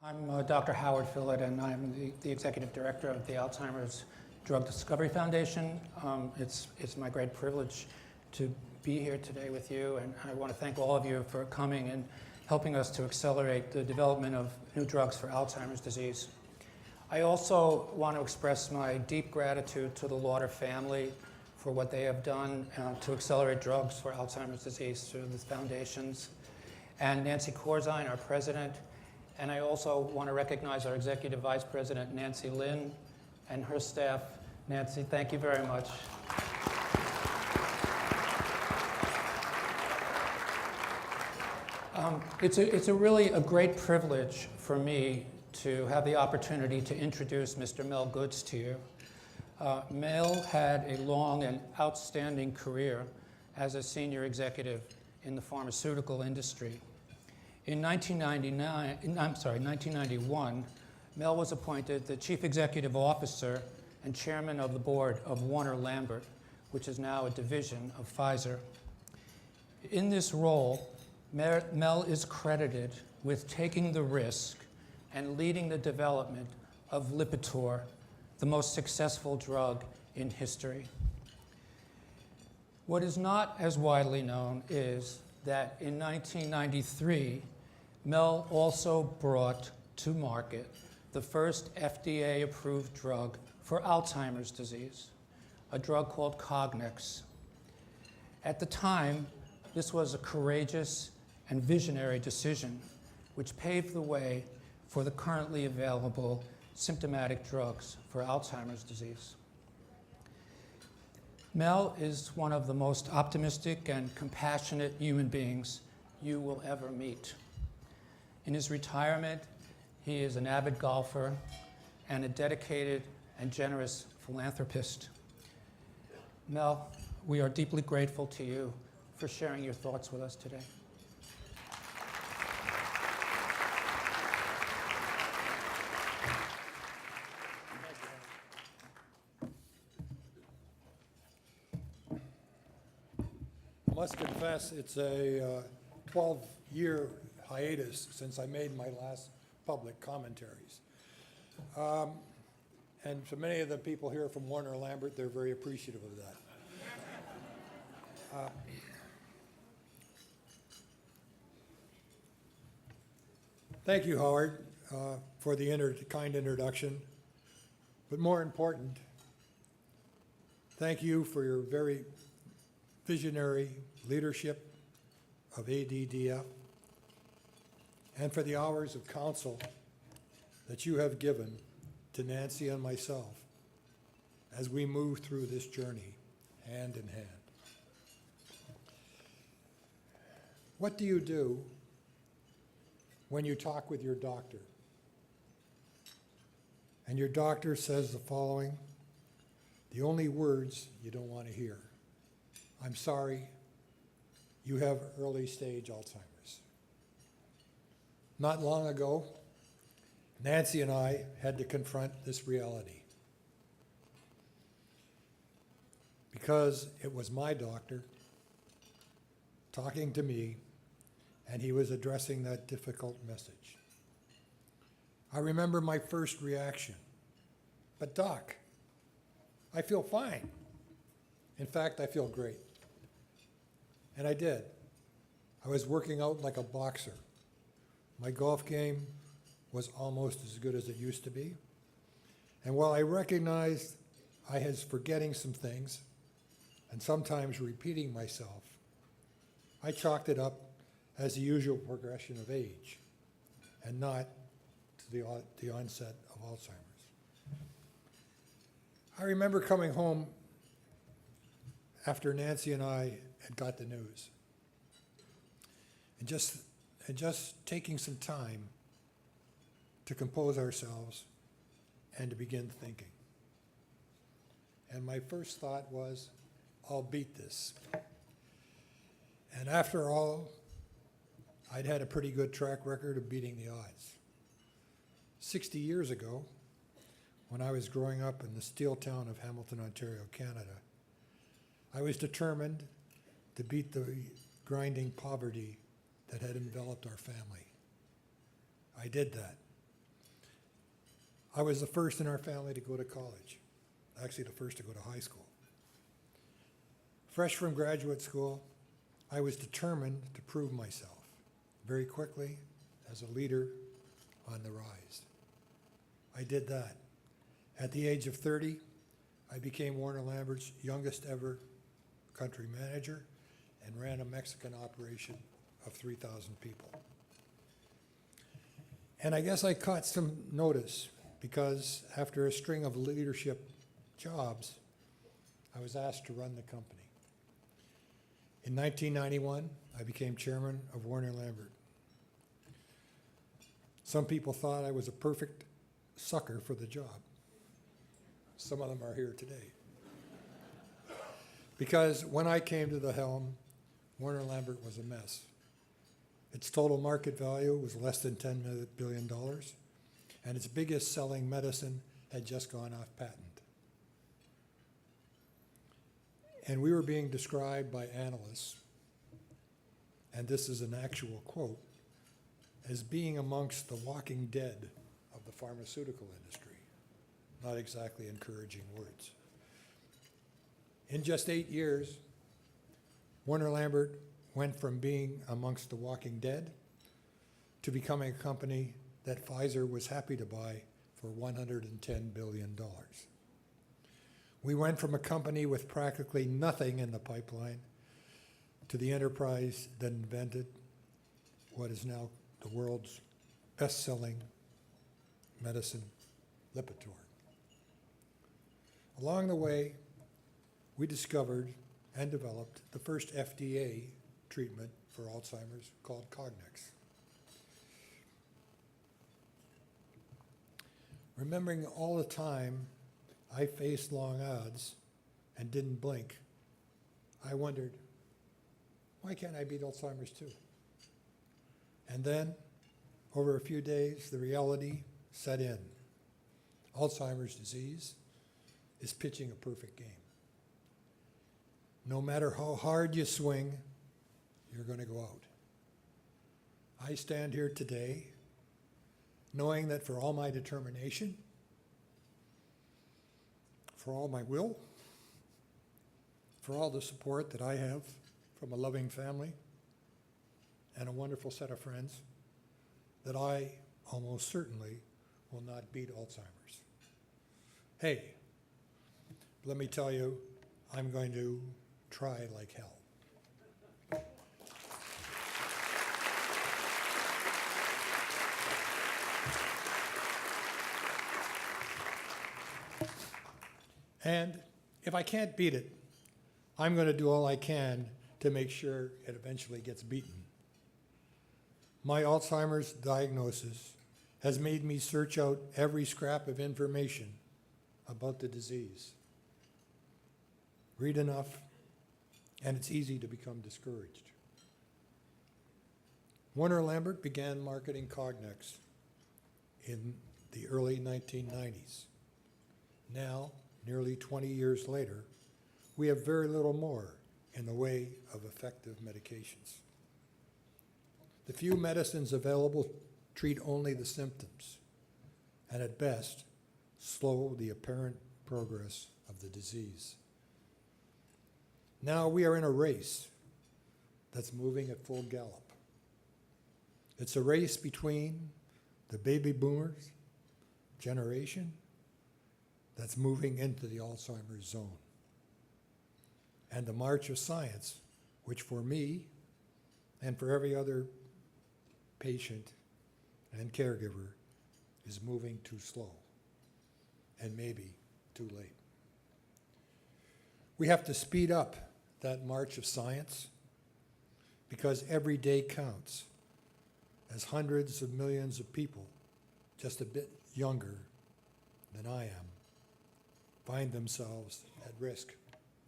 I'm Dr. Howard Fillit, and I'm the Executive Director of the Alzheimer's Drug Discovery Foundation. It's my great privilege to be here today with you, and I want to thank all of you for coming and helping us to accelerate the development of new drugs for Alzheimer's disease. I also want to express my deep gratitude to the Lauder family for what they have done to accelerate drugs for Alzheimer's disease through the foundations, and Nancy Corzine, our president. And I also want to recognize our Executive Vice President, Nancy Lynn, and her staff. Nancy, thank you very much. It's really a great privilege for me to have the opportunity to introduce Mr. Mel Goodes to you. Mel had a long and outstanding career as a senior executive in the pharmaceutical industry. In 1991, Mel was appointed the Chief Executive Officer and Chairman of the Board of Warner Lambert, which is now a division of Pfizer. In this role, Mel is credited with taking the risk and leading the development of Lipitor, the most successful drug in history. What is not as widely known is that in 1993, Mel also brought to market the first FDA-approved drug for Alzheimer's disease, a drug called Cognex. At the time, this was a courageous and visionary decision, which paved the way for the currently available symptomatic drugs for Alzheimer's disease. Mel is one of the most optimistic and compassionate human beings you will ever meet. In his retirement, he is an avid golfer and a dedicated and generous philanthropist. Mel, we are deeply grateful to you for sharing your thoughts with us today. I must confess, it's a 12-year hiatus since I made my last public commentaries. And so many of the people here from Warner Lambert, they're very appreciative of that. Thank you, Howard, for the kind introduction. But more important, thank you for your very visionary leadership of ADDF and for the hours of counsel that you have given to Nancy and myself as we move through this journey hand in hand. What do you do when you talk with your doctor and your doctor says the following, the only words you don't want to hear? I'm sorry, you have early stage Alzheimer's. Not long ago, Nancy and I had to confront this reality because it was my doctor talking to me and he was addressing that difficult message. I remember my first reaction, but doc, I feel fine. In fact, I feel great. And I did. I was working out like a boxer. My golf game was almost as good as it used to be. And while I recognized I was forgetting some things and sometimes repeating myself, I chalked it up as the usual progression of age and not to the onset of Alzheimer's. I remember coming home after Nancy and I had got the news and just taking some time to compose ourselves and to begin thinking. And my first thought was, I'll beat this. And after all, I'd had a pretty good track record of beating the odds. 60 years ago, when I was growing up in the steel town of Hamilton, Ontario, Canada, I was determined to beat the grinding poverty that had enveloped our family. I did that. I was the first in our family to go to college, actually the first to go to high school. Fresh from graduate school, I was determined to prove myself very quickly as a leader on the rise. I did that. At the age of 30, I became Warner Lambert's youngest ever country manager and ran a Mexican operation of 3,000 people. And I guess I caught some notice because after a string of leadership jobs, I was asked to run the company. In 1991, I became chairman of Warner Lambert. Some people thought I was a perfect sucker for the job. Some of them are here today. Because when I came to the helm, Warner Lambert was a mess. Its total market value was less than $10 billion, and its biggest selling medicine had just gone off patent. And we were being described by analysts, and this is an actual quote, as being amongst the walking dead of the pharmaceutical industry. Not exactly encouraging words. In just 8 years, Warner Lambert went from being amongst the walking dead to becoming a company that Pfizer was happy to buy for $110 billion. We went from a company with practically nothing in the pipeline to the enterprise that invented what is now the world's best-selling medicine, Lipitor. Along the way, we discovered and developed the first FDA treatment for Alzheimer's called Cognex. Remembering all the time I faced long odds and didn't blink, I wondered, why can't I beat Alzheimer's too? And then, over a few days, the reality set in. Alzheimer's disease is pitching a perfect game. No matter how hard you swing, you're going to go out. I stand here today knowing that for all my determination, for all my will, for all the support that I have from a loving family and a wonderful set of friends, that I almost certainly will not beat Alzheimer's. Hey, let me tell you, I'm going to try like hell. And if I can't beat it, I'm going to do all I can to make sure it eventually gets beaten. My Alzheimer's diagnosis has made me search out every scrap of information about the disease. Read enough, and it's easy to become discouraged. Warner Lambert began marketing Cognex in the early 1990s. Now, nearly 20 years later, we have very little more in the way of effective medications. The few medicines available treat only the symptoms, and at best, slow the apparent progress of the disease. Now we are in a race that's moving at full gallop. It's a race between the baby boomers generation that's moving into the Alzheimer's zone, and the march of science, which for me and for every other patient and caregiver is moving too slow and maybe too late. We have to speed up that march of science because every day counts as hundreds of millions of people, just a bit younger than I am, find themselves at risk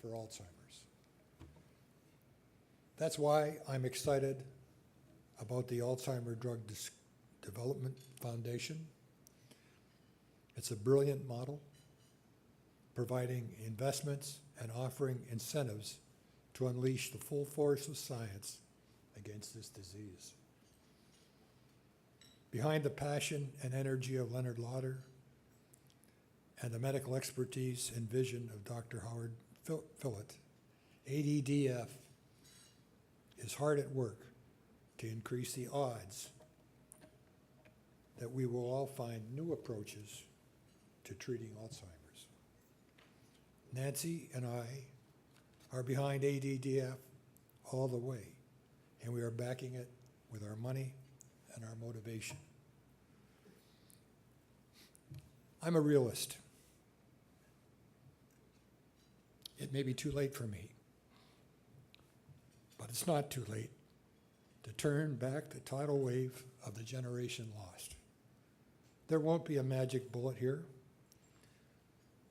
for Alzheimer's. That's why I'm excited about the Alzheimer Drug Development Foundation. It's a brilliant model, providing investments and offering incentives to unleash the full force of science against this disease. Behind the passion and energy of Leonard Lauder and the medical expertise and vision of Dr. Howard Fillit, ADDF is hard at work to increase the odds that we will all find new approaches to treating Alzheimer's. Nancy and I are behind ADDF all the way, and we are backing it with our money and our motivation. I'm a realist. It may be too late for me, but it's not too late to turn back the tidal wave of the generation lost. There won't be a magic bullet here.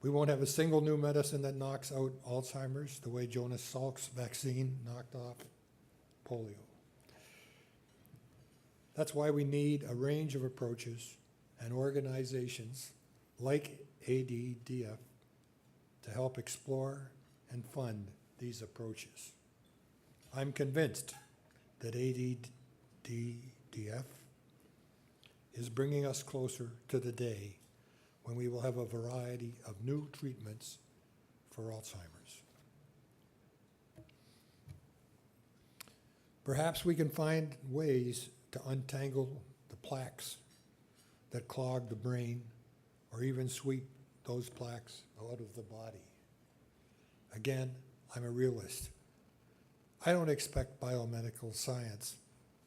We won't have a single new medicine that knocks out Alzheimer's the way Jonas Salk's vaccine knocked off polio. That's why we need a range of approaches and organizations like ADDF to help explore and fund these approaches. I'm convinced that ADDF is bringing us closer to the day when we will have a variety of new treatments for Alzheimer's. Perhaps we can find ways to untangle the plaques that clog the brain, or even sweep those plaques out of the body. Again, I'm a realist. I don't expect biomedical science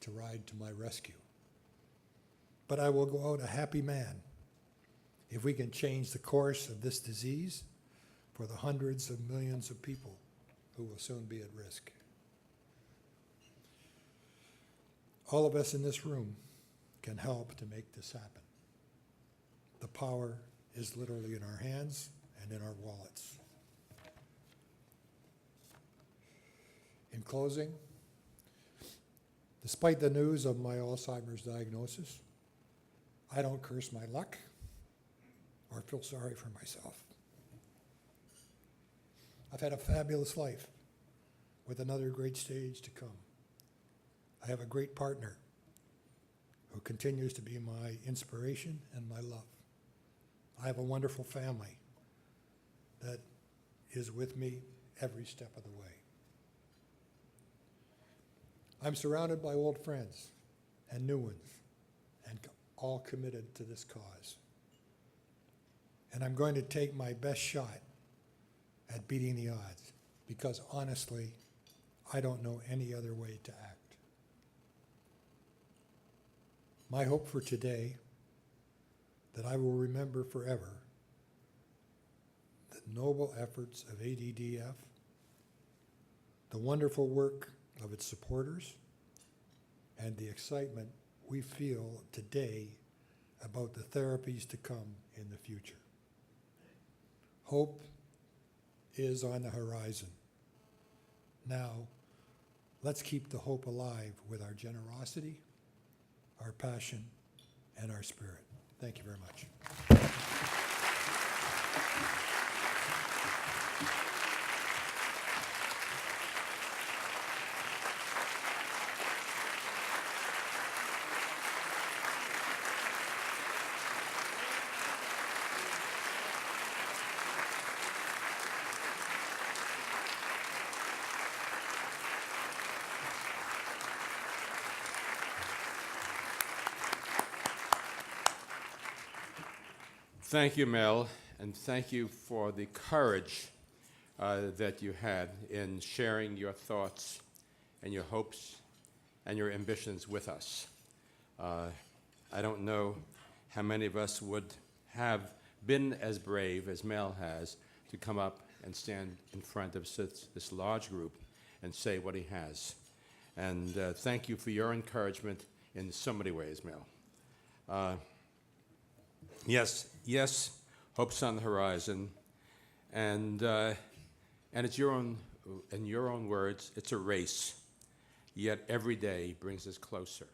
to ride to my rescue. But I will go out a happy man if we can change the course of this disease for the hundreds of millions of people who will soon be at risk. All of us in this room can help to make this happen. The power is literally in our hands and in our wallets. In closing, despite the news of my Alzheimer's diagnosis, I don't curse my luck or feel sorry for myself. I've had a fabulous life with another great stage to come. I have a great partner who continues to be my inspiration and my love. I have a wonderful family that is with me every step of the way. I'm surrounded by old friends and new ones, and all committed to this cause. And I'm going to take my best shot at beating the odds, because honestly, I don't know any other way to act. My hope for today, that I will remember forever the noble efforts of ADDF, the wonderful work of its supporters, and the excitement we feel today about the therapies to come in the future. Hope is on the horizon. Now, let's keep the hope alive with our generosity, our passion, and our spirit. Thank you very much. Thank you, Mel, and thank you for the courage that you had in sharing your thoughts and your hopes and your ambitions with us. I don't know how many of us would have been as brave as Mel has to come up and stand in front of this large group and say what he has. And thank you for your encouragement in so many ways, Mel. Yes, hope's on the horizon, and it's in your own words, it's a race, yet every day brings us closer.